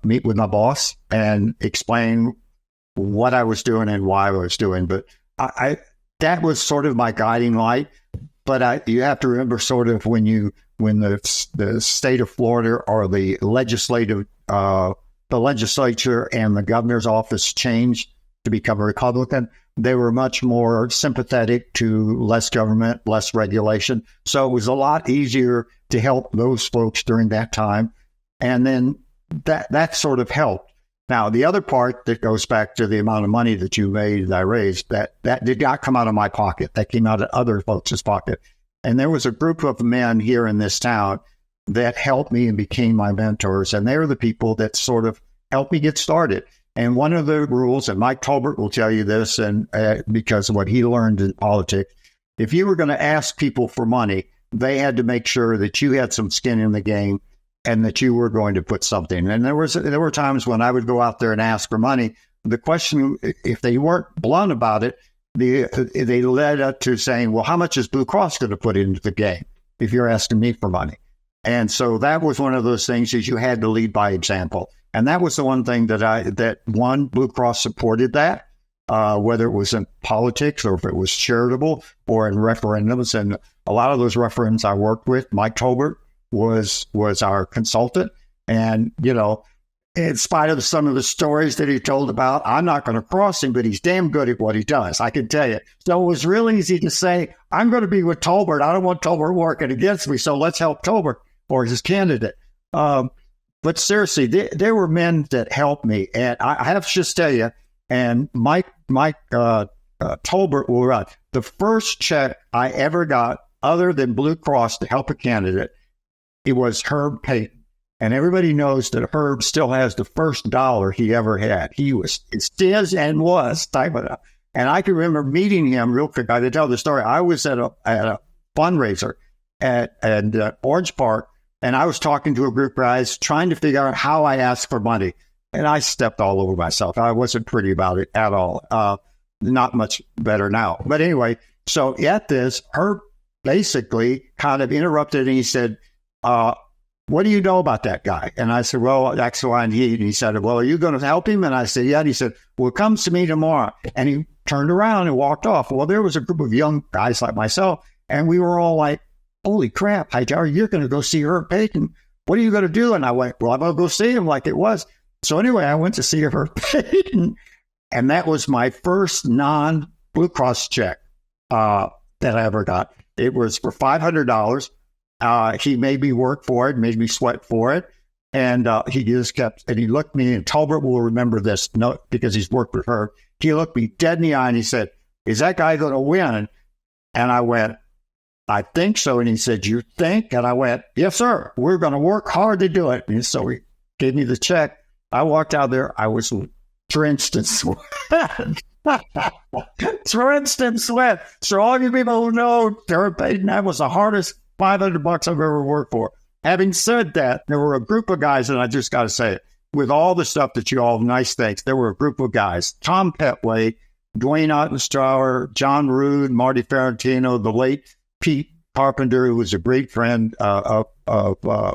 meet with my boss and explain what I was doing and why I was doing. But that was sort of my guiding light. But you have to remember sort of when the state of Florida or the legislature and the governor's office changed to become a Republican, they were much more sympathetic to less government, less regulation. So it was a lot easier to help those folks during that time. And then that sort of helped. Now, the other part that goes back to the amount of money that you made, that I raised, that did not come out of my pocket. That came out of other folks' pocket. And there was a group of men here in this town that helped me and became my mentors. And they were the people that sort of helped me get started. And one of the rules, and Mike Tolbert will tell you this, and because of what he learned in politics, if you were going to ask people for money, they had to make sure that you had some skin in the game and that you were going to put something. And there were times when I would go out there and ask for money. The question, if they weren't blunt about it, they led up to saying, well, how much is Blue Cross going to put into the game if you're asking me for money? And so that was one of those things is you had to lead by example. And that was the one thing that Blue Cross supported that, whether it was in politics or if it was charitable or in referendums. And a lot of those referendums I worked with, Mike Tolbert was our consultant. And, you know, in spite of some of the stories that he told about, I'm not going to cross him, but he's damn good at what he does, I can tell you. So it was real easy to say, I'm going to be with Tolbert. I don't want Tolbert working against me, so let's help Tolbert or his candidate. But seriously, there were men that helped me. And I have to just tell you, and Mike Tolbert will run. The first check I ever got other than Blue Cross to help a candidate, it was Herb Payton. And everybody knows that Herb still has the first dollar he ever had. He was, is and was type of, and I can remember meeting him real quick. I can tell the story. I was at a fundraiser at Orange Park, and I was talking to a group of guys trying to figure out how I asked for money. And I stepped all over myself. I wasn't pretty about it at all. Not much better now. But anyway, so at this, Herb basically kind of interrupted and he said, what do you know about that guy? And I said, well, X, Y, and Z. And he said, well, are you going to help him? And I said, yeah. And he said, well, come to me tomorrow. And he turned around and walked off. Well, there was a group of young guys like myself, and we were all like, holy crap, Hightower, you're going to go see Herb Payton. What are you going to do? And I went, well, I'm going to go see him like it was. So anyway, I went to see Herb Payton, and that was my first non-Blue Cross check that I ever got. It was for $500. He made me work for it, made me sweat for it. And he just kept, and he looked me, and Tolbert will remember this because he's worked with her. He looked me dead in the eye and he said, is that guy going to win? And I went, I think so. And he said, you think? And I went, yes, sir. We're going to work hard to do it. And so he gave me the check. I walked out there. I was drenched in sweat. Drenched in sweat. So all you people who know, Herb Payton, that was the hardest $500 I've ever worked for. Having said that, there were a group of guys, and I just got to say it, with all the stuff that you all nice things, there were a group of guys, Tom Petway, Dwayne Ottenstrauer, John Rood, Marty Ferrantino, the late Pete Carpenter, who was a great friend of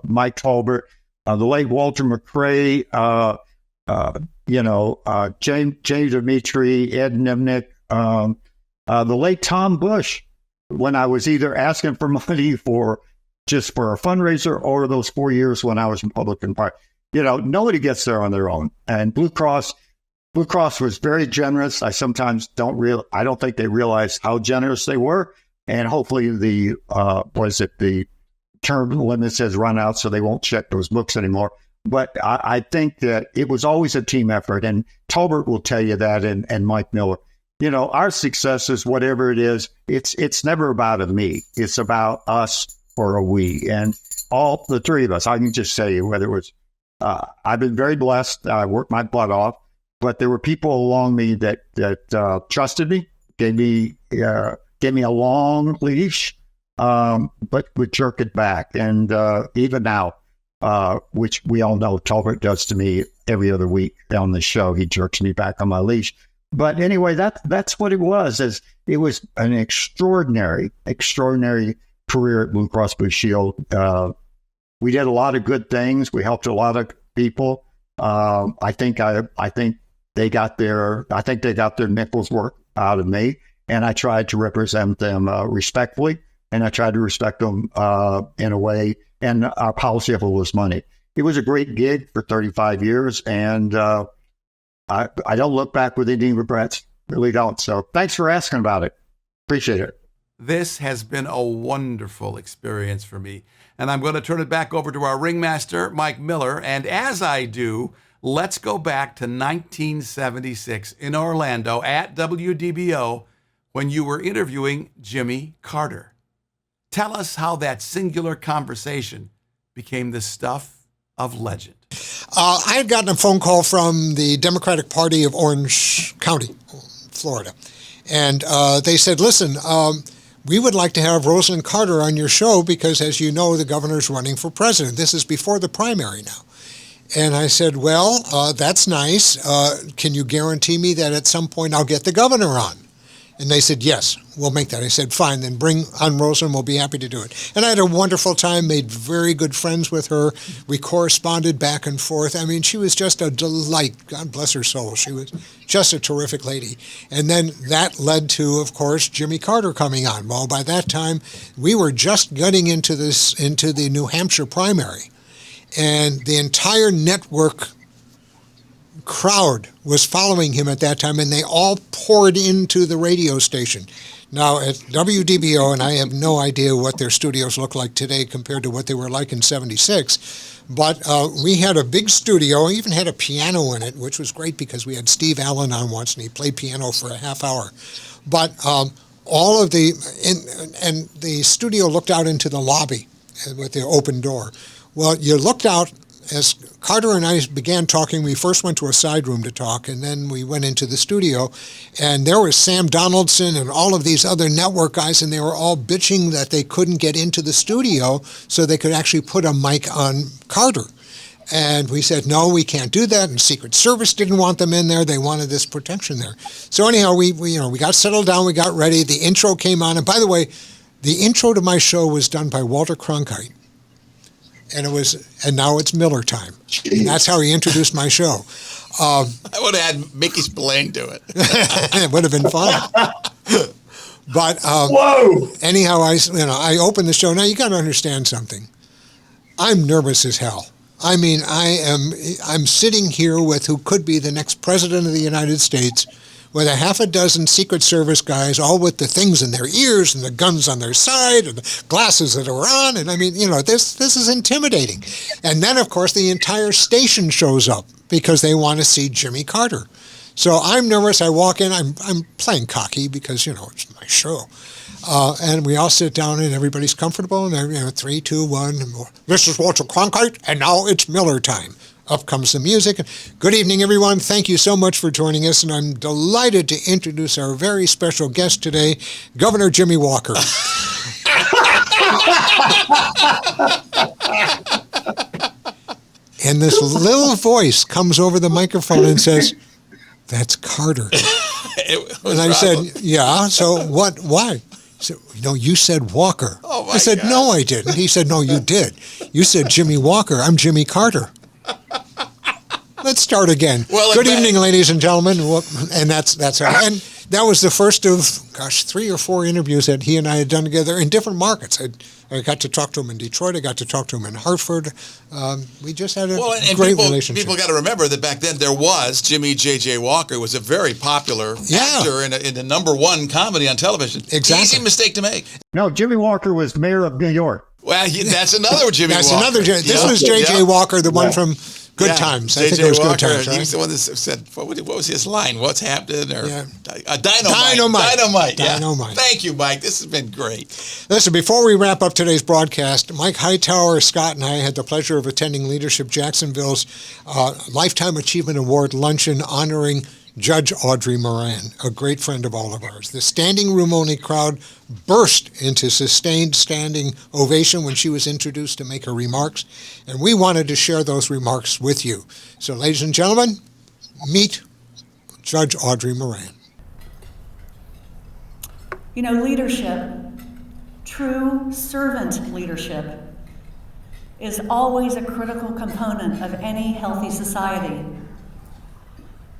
Mike Tolbert, the late Walter McCrae, James Dimitri, Ed Nimnick, the late Tom Bush, when I was either asking for money for a fundraiser or those 4 years when I was Republican Party. Nobody gets there on their own. And Blue Cross was very generous. I sometimes I don't think they realized how generous they were. And hopefully the term limits has run out, so they won't check those books anymore. But I think that it was always a team effort. And Tolbert will tell you that, and Mike Miller. Our success is whatever it is. It's never about me. It's about us or a we. And all the three of us, I can just say whether it was, I've been very blessed. I worked my butt off, but there were people along me that trusted me, gave me a long leash, but would jerk it back. And even now, which we all know Tolbert does to me every other week on the show, he jerks me back on my leash. But anyway, that's what it was. It was an extraordinary career at Blue Cross Blue Shield. We did a lot of good things. We helped a lot of people. I think they got their nickels worth out of me, and I tried to represent them respectfully, and I tried to respect them in a way. And our policy of it was money. It was a great gig for 35 years, and I don't look back with any regrets. Really don't. So thanks for asking about it. Appreciate it. This has been a wonderful experience for me. And I'm going to turn it back over to our ringmaster, Mike Miller. And as I do, Let's go back to 1976 in Orlando at WDBO when you were interviewing Jimmy Carter. Tell us how that singular conversation became the stuff of legend. I had gotten a phone call from the Democratic Party of Orange County, Florida. And they said, listen, we would like to have Rosalynn Carter on your show because, as you know, the governor's running for president. This is before the primary now. And I said, well, that's nice. Can you guarantee me that at some point I'll get the governor on? And they said, yes, we'll make that. I said, fine, then bring on Rosalynn. We'll be happy to do it. And I had a wonderful time, made very good friends with her. We corresponded back and forth. I mean, she was just a delight. God bless her soul. She was just a terrific lady. And then that led to, of course, Jimmy Carter coming on. Well, by that time, we were just getting into the New Hampshire primary. And the entire network crowd was following him at that time, and they all poured into the radio station. Now, at WDBO, and I have no idea what their studios look like today compared to what they were like in 76, but we had a big studio, even had a piano in it, which was great because we had Steve Allen on once, and he played piano for a half hour. But all of the studio looked out into the lobby with the open door. Well, you looked out. As Carter and I began talking, we first went to a side room to talk, and then we went into the studio, and there was Sam Donaldson and all of these other network guys, and they were all bitching that they couldn't get into the studio so they could actually put a mic on Carter. And we said, no, we can't do that, and Secret Service didn't want them in there. They wanted this protection there. So anyhow, we got settled down, we got ready, the intro came on, and by the way, the intro to my show was done by Walter Cronkite. And now it's Miller time. And that's how he introduced my show. I would have had Mickey Spillane do it. It would have been fun. But anyhow, I opened the show. Now you got to understand something. I'm nervous as hell. I mean, I'm sitting here with who could be the next president of the United States, with a half a dozen Secret Service guys, all with the things in their ears and the guns on their side and the glasses that are on. And I mean, this is intimidating. And then, of course, the entire station shows up because they want to see Jimmy Carter. So I'm nervous. I walk in. I'm playing cocky because, it's my show. And we all sit down and everybody's comfortable. And 3, 2, 1. This is Walter Cronkite, and now it's Miller time. Up comes the music. Good evening, everyone. Thank you so much for joining us, and I'm delighted to introduce our very special guest today, Governor Jimmy Walker. And this little voice comes over the microphone and says, "That's Carter." And I said, "Yeah, so what? Why?" He said, you said Walker. Oh my I said, God. "No, I didn't." He said, "No, you did. You said Jimmy Walker. I'm Jimmy Carter." Let's start again. Well, good evening, ladies and gentlemen. And that's how. And that was the first of, 3 or 4 interviews that he and I had done together in different markets. I got to talk to him in Detroit. I got to talk to him in Hartford. We just had a great relationship. People got to remember that back then there was Jimmy J.J. Walker was a very popular actor in the #1 comedy on television. Exactly. Easy mistake to make. No, Jimmy Walker was mayor of New York. Well, that's another Jimmy Walker. That's another. This was J.J. Walker, the one from Good Times. I think it was Walker, Good Times, right? He was the one that said, what was his line? What's happening? Or Dynamite. Dynamite. Yeah. Dynamite. Thank you, Mike. This has been great. Listen, before we wrap up today's broadcast, Mike Hightower, Scott, and I had the pleasure of attending Leadership Jacksonville's Lifetime Achievement Award luncheon honoring Judge Audrey Moran, a great friend of all of ours. The standing room only crowd burst into sustained standing ovation when she was introduced to make her remarks, and we wanted to share those remarks with you. So, ladies and gentlemen, meet Judge Audrey Moran. Leadership, true servant leadership, is always a critical component of any healthy society.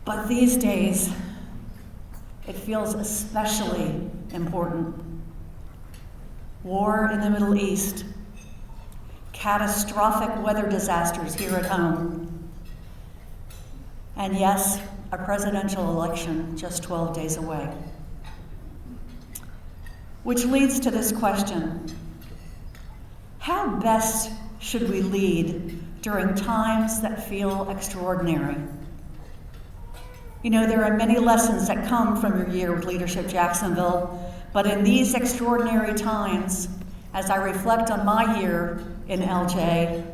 But these days, it feels especially important. War in the Middle East, catastrophic weather disasters here at home, and yes, a presidential election just 12 days away. Which leads to this question: how best should we lead during times that feel extraordinary. You know, there are many lessons that come from your year with Leadership Jacksonville, but in these extraordinary times, as I reflect on my year in LJ,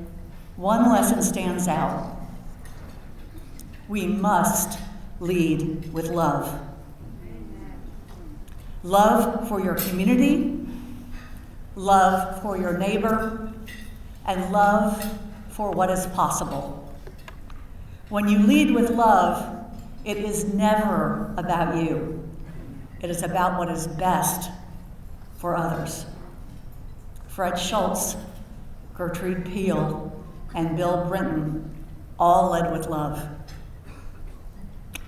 one lesson stands out. We must lead with love. Love for your community, love for your neighbor, and love for what is possible. When you lead with love, it is never about you. It is about what is best for others. Fred Schultz, Gertrude Peel, and Bill Brinton all led with love.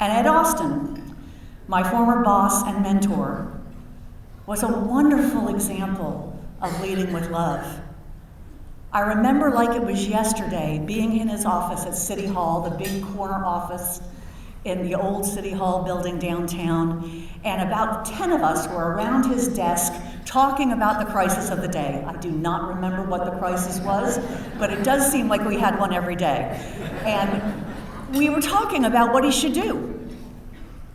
And Ed Austin, my former boss and mentor, was a wonderful example of leading with love. I remember like it was yesterday being in his office at City Hall, the big corner office in the old City Hall building downtown, and about 10 of us were around his desk talking about the crisis of the day. I do not remember what the crisis was, but it does seem like we had one every day. And we were talking about what he should do.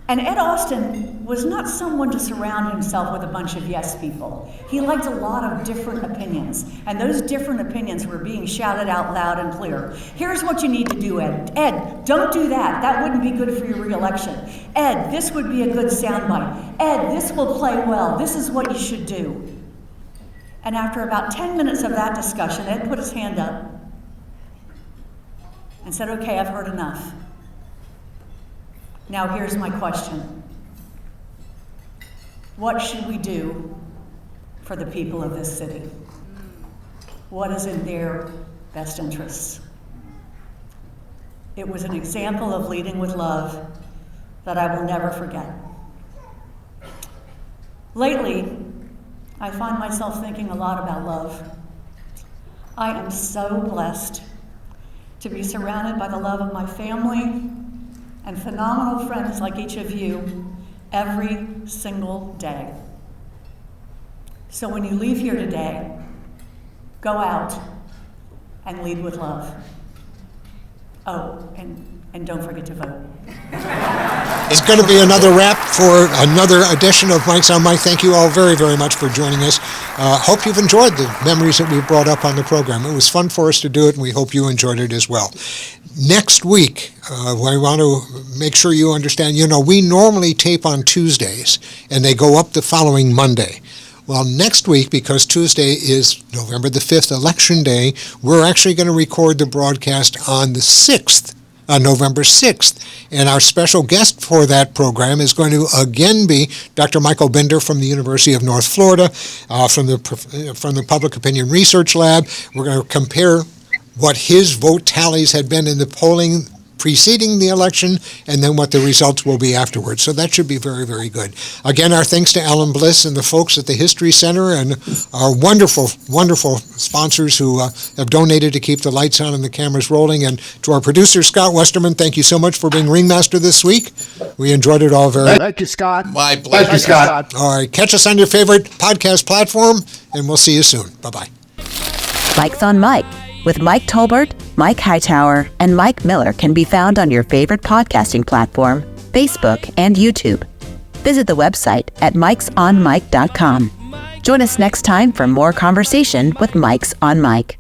And Ed Austin was not someone to surround himself with a bunch of yes people. He liked a lot of different opinions, and those different opinions were being shouted out loud and clear. Here's what you need to do, Ed. Ed, don't do that. That wouldn't be good for your reelection. Ed, this would be a good soundbite. Ed, this will play well. This is what you should do. And after about 10 minutes of that discussion, Ed put his hand up and said, okay, I've heard enough. Now here's my question. What should we do for the people of this city? What is in their best interests? It was an example of leading with love that I will never forget. Lately, I find myself thinking a lot about love. I am so blessed to be surrounded by the love of my family and phenomenal friends like each of you every single day. So when you leave here today, go out and lead with love. Oh, and don't forget to vote. It's going to be another wrap for another edition of Mike's on Mike. Thank you all very, very much for joining us. Hope you've enjoyed the memories that we brought up on the program. It was fun for us to do it, and we hope you enjoyed it as well. Next week, I want to make sure you understand, we normally tape on Tuesdays, and they go up the following Monday. Well, next week, because Tuesday is November the 5th, Election Day, we're actually going to record the broadcast on the 6th. November 6th. And our special guest for that program is going to again be Dr. Michael Binder from the University of North Florida, from the Public Opinion Research Lab. We're going to compare what his vote tallies had been in the polling preceding the election, and then what the results will be afterwards. So that should be very, very good. Again, our thanks to Alan Bliss and the folks at the History Center and our wonderful, wonderful sponsors who have donated to keep the lights on and the cameras rolling. And to our producer, Scott Westerman, thank you so much for being ringmaster this week. We enjoyed it all very much. Thank you, Scott. My pleasure. Thank you, Scott. All right, catch us on your favorite podcast platform, and we'll see you soon. Bye-bye. Mike's on Mike with Mike Tolbert, Mike Hightower, and Mike Miller can be found on your favorite podcasting platform, Facebook, and YouTube. Visit the website at mikesonmike.com. Join us next time for more conversation with Mike's on Mike.